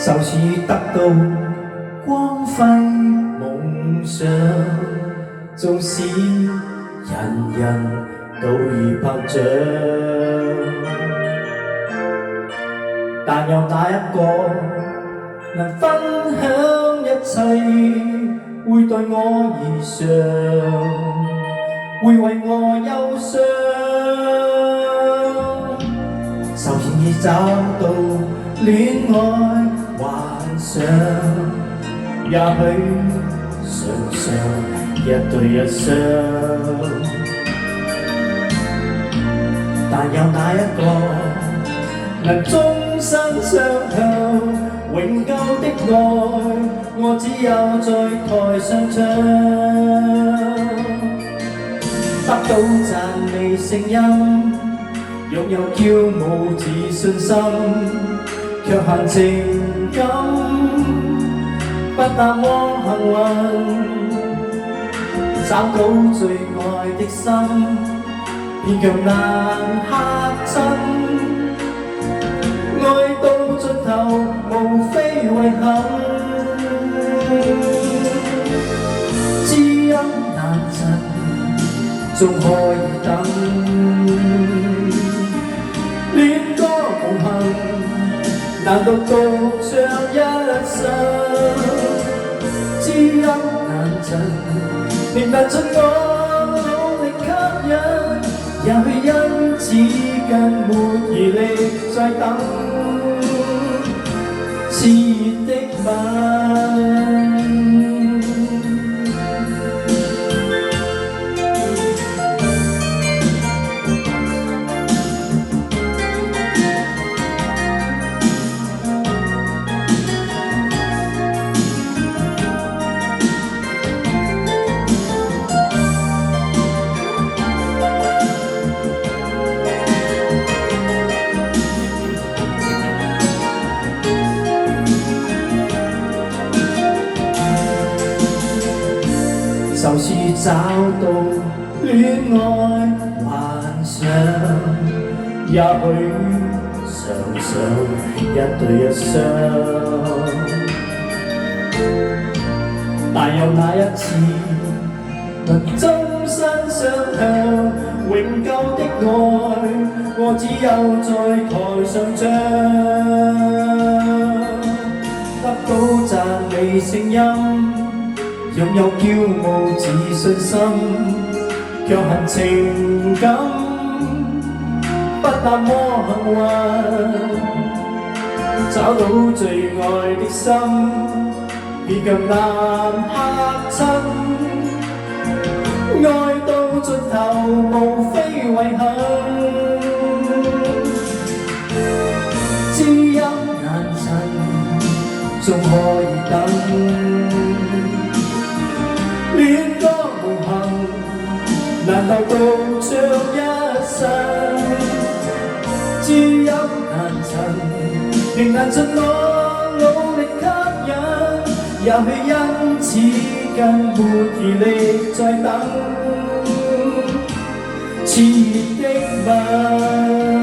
就是得到光輝夢想，縱使人人都已拍掌，但有哪一個能分享一切，會對我而想，會為我憂傷？首先已找到戀愛幻想，也許常常一對一雙，但有哪一個能終身相靠？永久的愛，我只有在台上唱，得到讚美聲音，擁有驕傲自信心，卻限情感，不那麼幸運，找到最愛的心，偏卻難嚇親。愛到盡頭，無非遺憾，知音難尋，仲可以等。戀歌無幸，難道獨唱一生？知音難尋，明白盡我努力吸引，也許因此更沒餘力再等。熾熱的吻。就是找到戀愛幻想，也許常常一對一雙，但有哪一次能終身相向？永久的愛，我只有在台上唱，得到讚美聲音，擁有驕傲自信心，卻恨情感不那麼幸運，找到最愛的心，便更難嚇親。愛到盡頭，無非遺憾，知音難尋，仲可以等。戀歌無幸，難道獨唱一生？知音難尋，仍難盡我努力吸引，也許因此更沒餘力再等。熾熱的吻。